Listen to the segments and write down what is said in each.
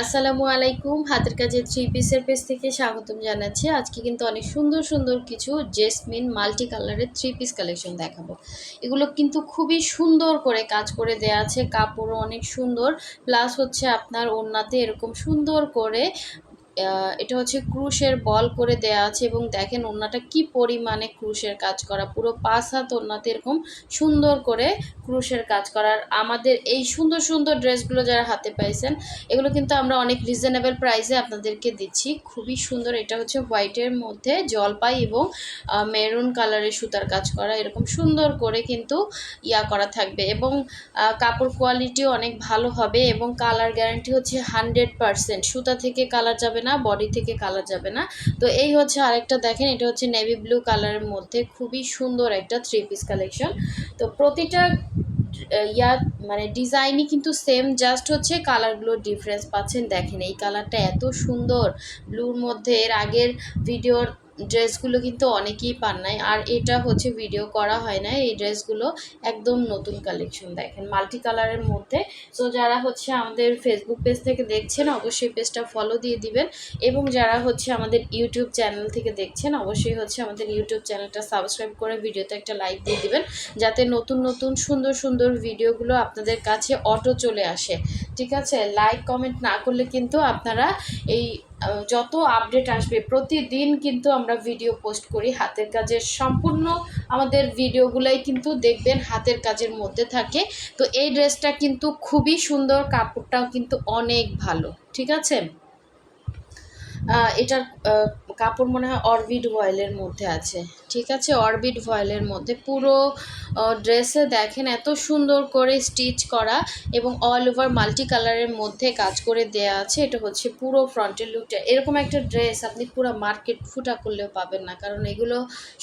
আসসালামু আলাইকুম। হাতের কাজের থ্রি পিসের পেজ থেকে স্বাগতম জানাচ্ছি। আজকে কিন্তু অনেক সুন্দর সুন্দর কিছু জেসমিন মাল্টি কালারের থ্রি পিস কালেকশন দেখাবো। এগুলো কিন্তু খুবই সুন্দর করে কাজ করে দেয়া আছে, কাপড়ও অনেক সুন্দর, প্লাস হচ্ছে আপনার ওড়নাতে এরকম সুন্দর করে এটা হচ্ছে ক্রুশের বল করে দেয়া আছে এবং দেখেন ওড়নাটা কি পরিমাণে ক্রুশের কাজ করা, পুরো 5 হাত ওড়নাতে এরকম সুন্দর করে ক্রুশের কাজ করার। আমাদের এই সুন্দর সুন্দর ড্রেসগুলো যারা হাতে পাইছেন, এগুলো কিন্তু আমরা অনেক রিজনেবল প্রাইসে আপনাদেরকে দিচ্ছি। খুবই সুন্দর। এটা হচ্ছে হোয়াইটের মধ্যে জলপাই এবং মেরুন কালারের সুতার কাজ করা, এরকম সুন্দর করে কিন্তু করা থাকবে এবং কাপড় কোয়ালিটিও অনেক ভালো হবে এবং কালার গ্যারান্টি হচ্ছে 100%। সুতা থেকে কালার যাবে না, বডি থেকে কালার যাবে না। তো এই হচ্ছে আরেকটা, দেখেন এটা হচ্ছে নেভি ব্লু কালারের মধ্যে খুবই সুন্দর একটা থ্রি পিস কালেকশন। তো প্রতিটা মানে ডিজাইনই কিন্তু সেম, জাস্ট হচ্ছে কালারগুলো ডিফারেন্স পাচ্ছেন। দেখেন এই কালারটা এত সুন্দর ব্লুর মধ্যে, এর আগের ভিডিওর ড্রেসগুলো কিন্তু অনেকেই পান নাই, আর এটা হচ্ছে ভিডিও করা হয় না। এই ড্রেসগুলো একদম নতুন কালেকশন, দেখেন মাল্টি কালারের মধ্যে। সো যারা হচ্ছে আমাদের ফেসবুক পেজ থেকে দেখছেন অবশ্যই পেজটা ফলো দিয়ে দিবেন, এবং যারা হচ্ছে আমাদের ইউটিউব চ্যানেল থেকে দেখছেন অবশ্যই হচ্ছে আমাদের ইউটিউব চ্যানেলটা সাবস্ক্রাইব করে ভিডিওতে একটা লাইক দিয়ে দিবেন, যাতে নতুন নতুন সুন্দর সুন্দর ভিডিওগুলো আপনাদের কাছে অটো চলে আসে। ঠিক আছে, লাইক কমেন্ট না করলে কিন্তু আপনারা এই যত আপডেট আসবে, প্রতিদিন কিন্তু আমরা ভিডিও পোস্ট করি হাতের কাজের, সম্পূর্ণ আমাদের ভিডিওগুলাই কিন্তু দেখবেন হাতের কাজের মধ্যে থাকে। তো এই ড্রেসটা কিন্তু খুবই সুন্দর, কাপড়টাও কিন্তু অনেক ভালো। ঠিক আছে, এটার কাপড় মনে হয় অরবিট ভয়েলের মধ্যে আছে। ঠিক আছে, অরবিট ভয়েলের মধ্যে পুরো ড্রেসে দেখেন এত সুন্দর করে স্টিচ করা এবং অল ওভার মাল্টি কালারের মধ্যে কাজ করে দেয়া আছে। এটা হচ্ছে পুরো ফ্রন্টের লুকটা। এরকম একটা ড্রেস আপনি পুরো মার্কেট ফুটা করলেও পাবেন না, কারণ এগুলো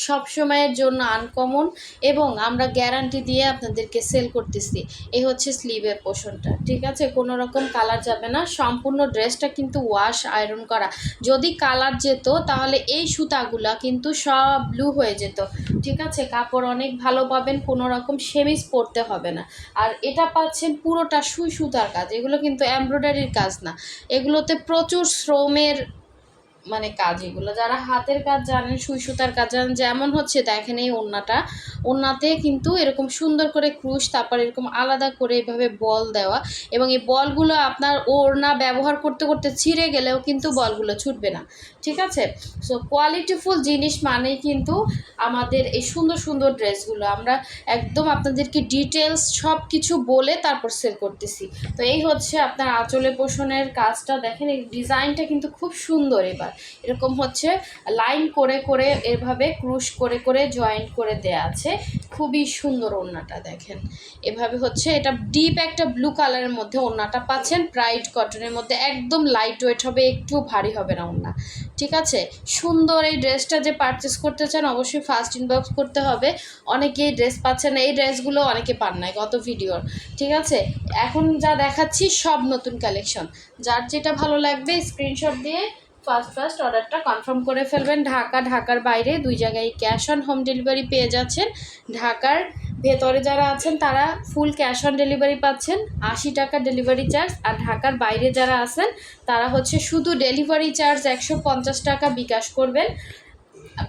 সব সময়ের জন্য আনকমন এবং আমরা গ্যারান্টি দিয়ে আপনাদেরকে সেল করতেছি। এই হচ্ছে স্লিভের পোর্শনটা। ঠিক আছে, কোনো রকম কালার যাবে না, সম্পূর্ণ ড্রেসটা কিন্তু ওয়াশ আয়রন করা। যদি কালার যেত তাহলে এই সুতাগুলা কিন্তু সব ব্লু হয়ে যেত। ঠিক আছে, কাপড় অনেক ভালো পাবেন, কোনো রকম সেমিজ পরতে হবে না। আর এটা পাচ্ছেন পুরোটা সুই সুতার কাজ, এগুলো কিন্তু এমব্রয়ডারির কাজ না, এগুলোতে প্রচুর শ্রমের মানে কাজ। এগুলো যারা হাতের কাজ জানেন, সুই সুতার কাজ জানেন, যেমন হচ্ছে দেখেন এই ওড়নাতে কিন্তু এরকম সুন্দর করে ক্রুশ, তারপর এরকম আলাদা করে এভাবে বল দেওয়া, এবং এই বলগুলো আপনার ওড়না ব্যবহার করতে করতে ছিঁড়ে গেলেও কিন্তু বলগুলো ছুটবে না। ঠিক আছে, সো কোয়ালিটিফুল জিনিস মানেই কিন্তু আমাদের এই সুন্দর সুন্দর ড্রেসগুলো আমরা একদম আপনাদেরকে ডিটেলস সব কিছু বলে তারপর সেল করতেছি। তো এই হচ্ছে আপনার আঁচলে পোষণের কাজটা, দেখেন এই ডিজাইনটা কিন্তু খুব সুন্দর। এবার এরকম হচ্ছে লাইন করে করে এভাবে ক্রুশ করে করে জয়েন্ট করে দেয়া আছে, খুবই সুন্দর। ওড়নাটা দেখেন এভাবে হচ্ছে, এটা ডিপ একটা ব্লু কালারের মধ্যে ওড়নাটা পাচ্ছেন, ব্রাইট কটনের মধ্যে, একদম লাইট ওয়েট হবে, একটু ভারী হবে না ওড়না। ঠিক আছে, সুন্দর এই ড্রেসটা যে পারচেস করতে চান অবশ্যই ফার্স্ট ইনবক্স করতে হবে। অনেকেই ড্রেস পাচ্ছেন না, এই ড্রেসগুলো অনেকে পান নাই গত ভিডিওর। ঠিক আছে, এখন যা দেখাচ্ছি সব নতুন কালেকশন, যার যেটা ভালো লাগবে স্ক্রিনশট দিয়ে ফার্স্ট অর্ডারটা কনফার্ম করে ফেলবেন। ঢাকার বাইরে দুই জায়গায় ক্যাশ অন হোম ডেলিভারি পেয়ে যাচ্ছেন। ঢাকার ভেতরে যারা আছেন তারা ফুল ক্যাশ অন ডেলিভারি পাচ্ছেন, 80 টাকা ডেলিভারি চার্জ। আর ঢাকার বাইরে যারা আছেন তারা হচ্ছে শুধু ডেলিভারি চার্জ 150 টাকা বিকাশ করবেন,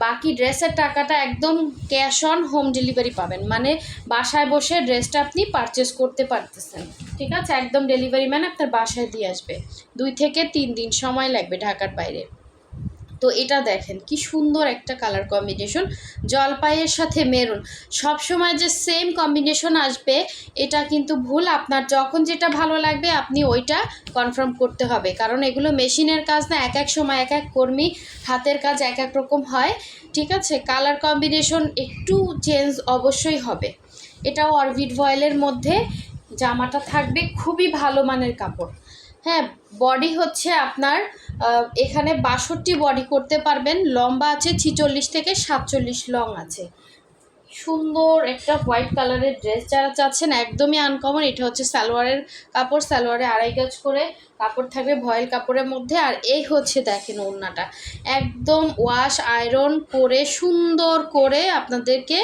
বাকি ড্রেসের টাকাটা একদম ক্যাশ অন হোম ডেলিভারি পাবেন, মানে বাসায় বসে ড্রেসটা আপনি পারচেস করতে পারতেছেন। ঠিক আছে, একদম ডেলিভারি ম্যান আপনার বাসায় দিয়ে আসবে, 2 থেকে 3 দিন সময় লাগবে ঢাকার বাইরে। তো এটা দেখেন কি সুন্দর একটা কালার কম্বিনেশন, জলপাইয়ের সাথে মেরুন। সব সময় যে সেম কম্বিনেশন আসবে এটা কিন্তু ভুল, আপনার যখন যেটা ভালো লাগবে আপনি ওইটা কনফার্ম করতে হবে, কারণ এগুলো মেশিনের কাজ না, এক এক সময় এক এক কর্মী হাতের কাজ এক এক রকম হয়। ঠিক আছে, কালার কম্বিনেশন একটু চেঞ্জ অবশ্যই হবে। এটাও অরবিট ভয়েলের মধ্যে, জামাটা থাকবে খুবই ভালো মানের কাপড়। হ্যাঁ, বডি হচ্ছে আপনার এখানে 62 বডি করতে পারবেন, লম্বা আছে 46 থেকে 47 লং আছে। সুন্দর একটা হোয়াইট কালারের ড্রেস যারা চাচ্ছেন, একদমই আনকমন। এটা হচ্ছে সালোয়ারের কাপড়, সালোয়ারে 2.5 গজ করে কাপড় থাকবে ভয়েল কাপড়ের মধ্যে। আর এই হচ্ছে দেখেন ওড়নাটা একদম ওয়াশ আয়রন করে সুন্দর করে আপনাদেরকে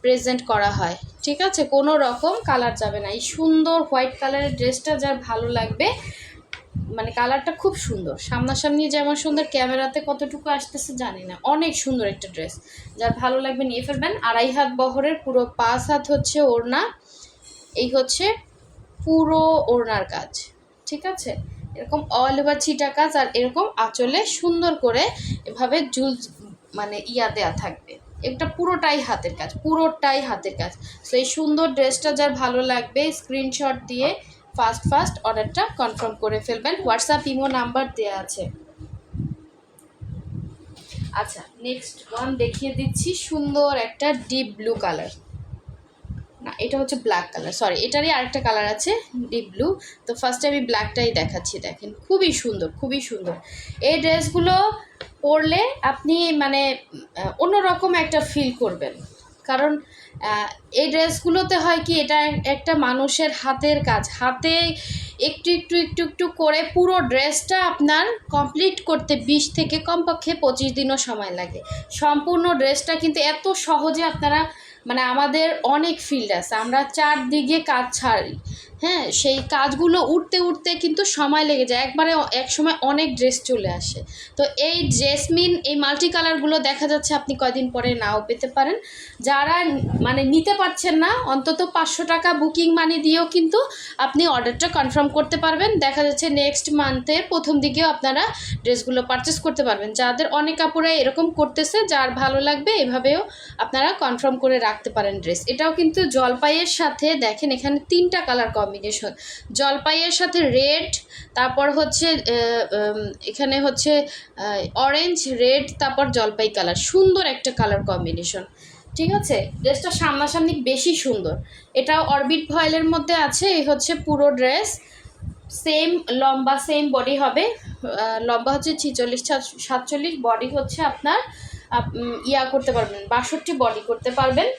প্রেজেন্ট করা হয়। ঠিক আছে, কোনো রকম কালার যাবে না। এই সুন্দর হোয়াইট কালারের ড্রেসটা যার ভালো লাগবে মানে কালারটা খুব সুন্দর, সামনাসামনি যেমন সুন্দর, ক্যামেরাতে কতটুকু আসতেছে জানি না, অনেক সুন্দর একটা ড্রেস। যার ভালো লাগবে নিয়ে ফেলবেন। 2.5 হাত বহরের, পুরো 5 হাত হচ্ছে ওড়না, এই হচ্ছে পুরো ওড়নার কাজ, ঠিক আছে। এরকম অল ওভার ছিটা কাজ, আর এরকম আঁচলে সুন্দর করে এভাবে জুল মানে ইয়া দেওয়া থাকবে। এটা পুরোটাই হাতের কাজ, পুরোটাই হাতের কাজ। সো এই সুন্দর ড্রেসটা যার ভালো লাগবে স্ক্রিনশট দিয়ে ফার্স্ট অর্ডারটা কনফার্ম করে ফেলবেন। হোয়াটসঅ্যাপ ইমো নাম্বার দেওয়া আছে। আচ্ছা, নেক্সট ওয়ান দেখিয়ে দিচ্ছি, সুন্দর একটা ডিপ ব্লু কালার, না এটা হচ্ছে ব্ল্যাক কালার, সরি এটারই আরেকটা কালার আছে ডিপ ব্লু। তো ফার্স্টে আমি ব্ল্যাকটাই দেখাচ্ছি, দেখেন খুবই সুন্দর, খুবই সুন্দর। এই ড্রেসগুলো পরলে আপনি মানে অন্যরকম একটা ফিল করবেন, কারণ এই ড্রেসগুলোতে হয় কি, এটা একটা মানুষের হাতের কাজ, হাতে একটু একটু একটু একটু করে পুরো ড্রেসটা আপনার কমপ্লিট করতে 20 থেকে কমপক্ষে 25 দিনও সময় লাগে। সম্পূর্ণ ড্রেসটা কিন্তু এত সহজে আপনারা, মানে আমাদের অনেক ফিল্ড আছে, আমরা চারদিকে কাজ ছাড়ি, হ্যাঁ, সেই কাজগুলো উঠতে উঠতে কিন্তু সময় লেগে যায়, একবারে এক সময় অনেক ড্রেস চলে আসে। তো এই জেসমিন, এই মাল্টি কালারগুলো দেখা যাচ্ছে আপনি কয়দিন পরে নাও পেতে পারেন। যারা মানে নিতে পারছেন না, অন্তত 500 টাকা বুকিং মানি দিয়েও কিন্তু আপনি অর্ডারটা কনফার্ম করতে পারবেন। দেখা যাচ্ছে নেক্সট মান্থের প্রথম দিকেও আপনারা ড্রেসগুলো পারচেস করতে পারবেন। যাদের অনেক কাপড়ে এরকম করতেছে, যার ভালো লাগবে এভাবেও আপনারা কনফার্ম করে রাখতে পারেন ড্রেস। এটাও কিন্তু জলপাইয়ের সাথে, দেখেন এখানে 3টা কালার কম্বিনেশন, জলপাইয়ের সাথে রেড, তারপর হচ্ছে এখানে হচ্ছে অরেঞ্জ, রেড, তারপর জলপাই কালার, সুন্দর একটা কালার কম্বিনেশন, ঠিক আছে। ড্রেসটা সামনাসামনি বেশি সুন্দর। এটাও অরবিট ভয়েলের মধ্যে আছে। এই হচ্ছে পুরো ড্রেস, সেম লম্বা, সেম বডি হবে, লম্বা হচ্ছে 46-47, বডি হচ্ছে আপনার ইয়া করতে পারবেন 62 বডি করতে পারবেন।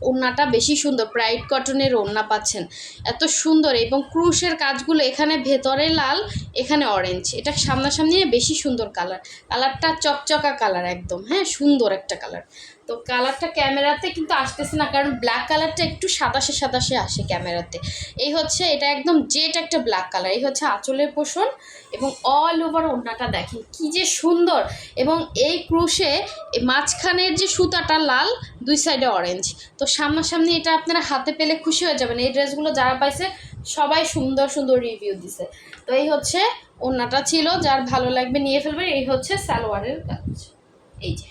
ওড়নাটা বেশি সুন্দর, ব্রাইট কটনের ওড়না পাচ্ছেন, এত সুন্দর। এবং ক্রুশের কাজগুলো এখানে ভেতরে লাল, এখানে অরেঞ্জ, এটা সামনাসামনি বেশি সুন্দর কালার, কালারটা চকচকা কালার একদম, হ্যাঁ সুন্দর একটা কালার। তো কালারটা ক্যামেরাতে কিন্তু আসতেছে না, কারণ ব্ল্যাক কালারটা একটু সাদাশে সাদাশে আসে ক্যামেরাতে। এই হচ্ছে এটা একদম জেট একটা ব্ল্যাক কালার, এই হচ্ছে আঁচলের পোষণ, এবং অল ওভার ওড়নাটা দেখেন কি যে সুন্দর। এবং এই ক্রুশে মাঝখানের যে সুতাটা লাল, দুই সাইডে অরেঞ্জ, তো সামনাসামনি এটা আপনারা হাতে পেলে খুশি হয়ে যাবেন। এই ড্রেসগুলো যারা পাইছে সবাই সুন্দর সুন্দর রিভিউ দিছে। তো এই হচ্ছে ওড়নাটা ছিল, যার ভালো লাগবে নিয়ে ফেলবেন। এই হচ্ছে সালোয়ারের কাজ, এই যে,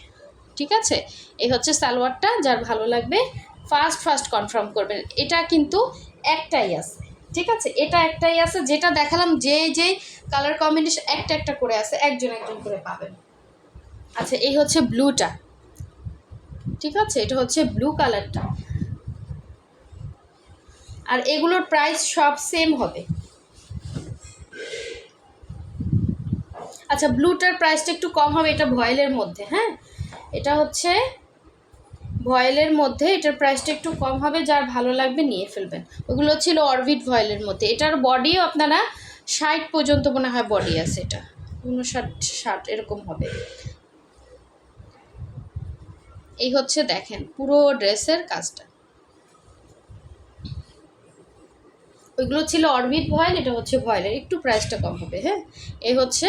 ঠিক আছে। এই হচ্ছে সালোয়ারটা, যার ভালো লাগবে ফার্স্ট কনফার্ম করবেন। এটা কিন্তু একটাই আছে, ঠিক আছে, এটা একটাই আছে, যেটা দেখালাম যে কালার কম্বিনেশন একটা একটা করে আছে, একজন করে পাবেন। আচ্ছা, এই হচ্ছে ব্লুটা, ঠিক আছে, এটা হচ্ছে ব্লু কালারটা, আর এগুলোর প্রাইস সব সেম হবে। আচ্ছা, ব্লুটার প্রাইসটা একটু কম হবে, এটা ভয়েলের মধ্যে, হ্যাঁ এটা হচ্ছে ভয়েলের মধ্যে, এটার প্রাইসটা একটু কম হবে, যার ভালো লাগবে নিয়ে ফেলবেন। ওগুলো ছিল অরবিট ভয়েলের মধ্যে। এটার বডিও আপনারা 60 পর্যন্ত মনে হয় বডি আছে, এটা 59-60 এরকম হবে। এই হচ্ছে দেখেন পুরো ড্রেসের কাজটা, ওইগুলো ছিল অরবিট ভয়েল, এটা হচ্ছে ভয়েলের, একটু প্রাইসটা কম হবে, হ্যাঁ। এই হচ্ছে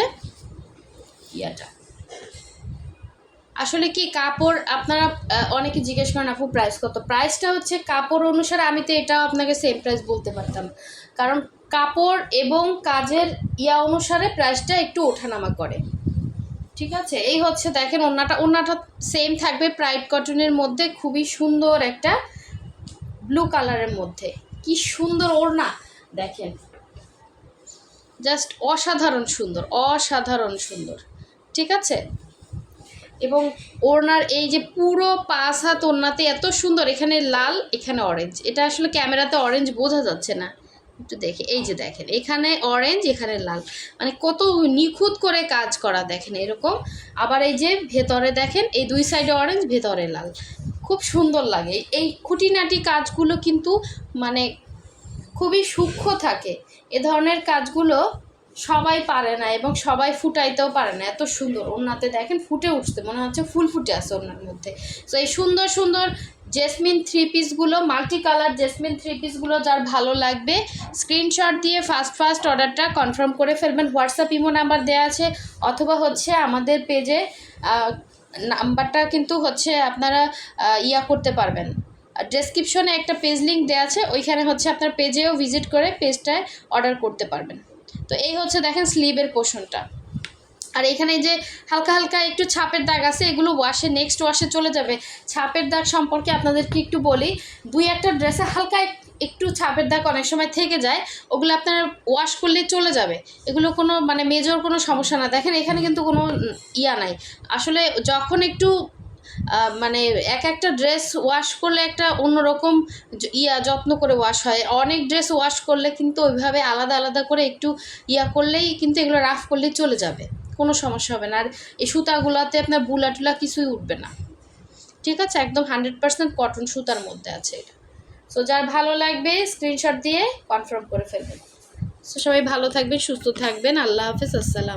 ইয়াটা। আসলে কি কাপড় আপনারা অনেকে জিজ্ঞেস করেন আপু প্রাইস কত, প্রাইসটা হচ্ছে কাপড় অনুসারে, আমি তো এটাও আপনাকে সেম প্রাইস বলতে পারতাম, কারণ কাপড় এবং কাজের ইয়া অনুসারে প্রাইসটা একটু ওঠানামা করে, ঠিক আছে। এই হচ্ছে দেখেন ওড়নাটা সেম থাকবে, ব্রাইট কটনের মধ্যে, খুবই সুন্দর একটা ব্লু কালারের মধ্যে, কি সুন্দর ওড়না দেখেন, জাস্ট অসাধারণ সুন্দর, অসাধারণ সুন্দর, ঠিক আছে। এবং ওড়নার এই যে পুরো 5 হাত ওড়নাতে এত সুন্দর, এখানে লাল, এখানে অরেঞ্জ, এটা আসলে ক্যামেরাতে অরেঞ্জ বোঝা যাচ্ছে না, একটু দেখে, এই যে দেখেন এখানে অরেঞ্জ, এখানে লাল, মানে কত নিখুঁত করে কাজ করা দেখেন এরকম। আবার এই যে ভেতরে দেখেন, এই দুই সাইডে অরেঞ্জ, ভেতরে লাল, খুব সুন্দর লাগে। এই খুঁটিনাটি কাজগুলো কিন্তু মানে খুবই সূক্ষ্ম থাকে, এ ধরনের কাজগুলো সবাই পারে না এবং সবাই ফুটাইতেও পারে না, এত সুন্দর ওড়নাতে দেখেন ফুটে উঠছে, মনে হচ্ছে ফুল ফুটে আছে ওড়নার মধ্যে। সো এই সুন্দর সুন্দর জেসমিন থ্রি পিসগুলো, মাল্টি কালার জেসমিন থ্রি পিসগুলো যার ভালো লাগবে স্ক্রিনশট দিয়ে ফার্স্ট অর্ডারটা কনফার্ম করে ফেলবেন। হোয়াটসঅ্যাপ ইমো নাম্বার দেওয়া আছে, অথবা হচ্ছে আমাদের পেজে নাম্বারটা কিন্তু হচ্ছে আপনারা করতে পারবেন। ডেসক্রিপশনে একটা পেজ লিঙ্ক দেওয়া আছে, ওইখানে হচ্ছে আপনার পেজেও ভিজিট করে পেজটায় অর্ডার করতে পারবেন। তো এই হচ্ছে দেখেন স্লিভের পোর্শনটা। আর এখানে যে হালকা হালকা একটু ছাপের দাগ আছে, এগুলো ওয়াশে নেক্সট ওয়াশে চলে যাবে। ছাপের দাগ সম্পর্কে আপনাদেরকে একটু বলি, দুই একটা ড্রেসে হালকা একটু ছাপের দাগ অনেক সময় থেকে যায়, ওগুলো আপনার ওয়াশ করলেই চলে যাবে, এগুলো কোনো মানে মেজর কোনো সমস্যা না। দেখেন এখানে কিন্তু কোনো নাই আসলে, যখন একটু মানে এক একটা ড্রেস ওয়াশ করলে একটা অন্যরকম যত্ন করে ওয়াশ হয়, অনেক ড্রেস ওয়াশ করলে কিন্তু ওইভাবে আলাদা আলাদা করে একটু করলেই কিন্তু এগুলো রাফ করলেই চলে যাবে, কোনো সমস্যা হবে না। আর এই সুতাগুলোতে আপনার বুলা টুলা কিছুই উঠবে না, ঠিক আছে? একদম 100% কটন সুতার মধ্যে আছে এটা। সো যার ভালো লাগবে স্ক্রিনশট দিয়ে কনফার্ম করে ফেলবেন। সো সবাই ভালো থাকবেন, সুস্থ থাকবেন, আল্লাহ হাফেজ, আসসালাম।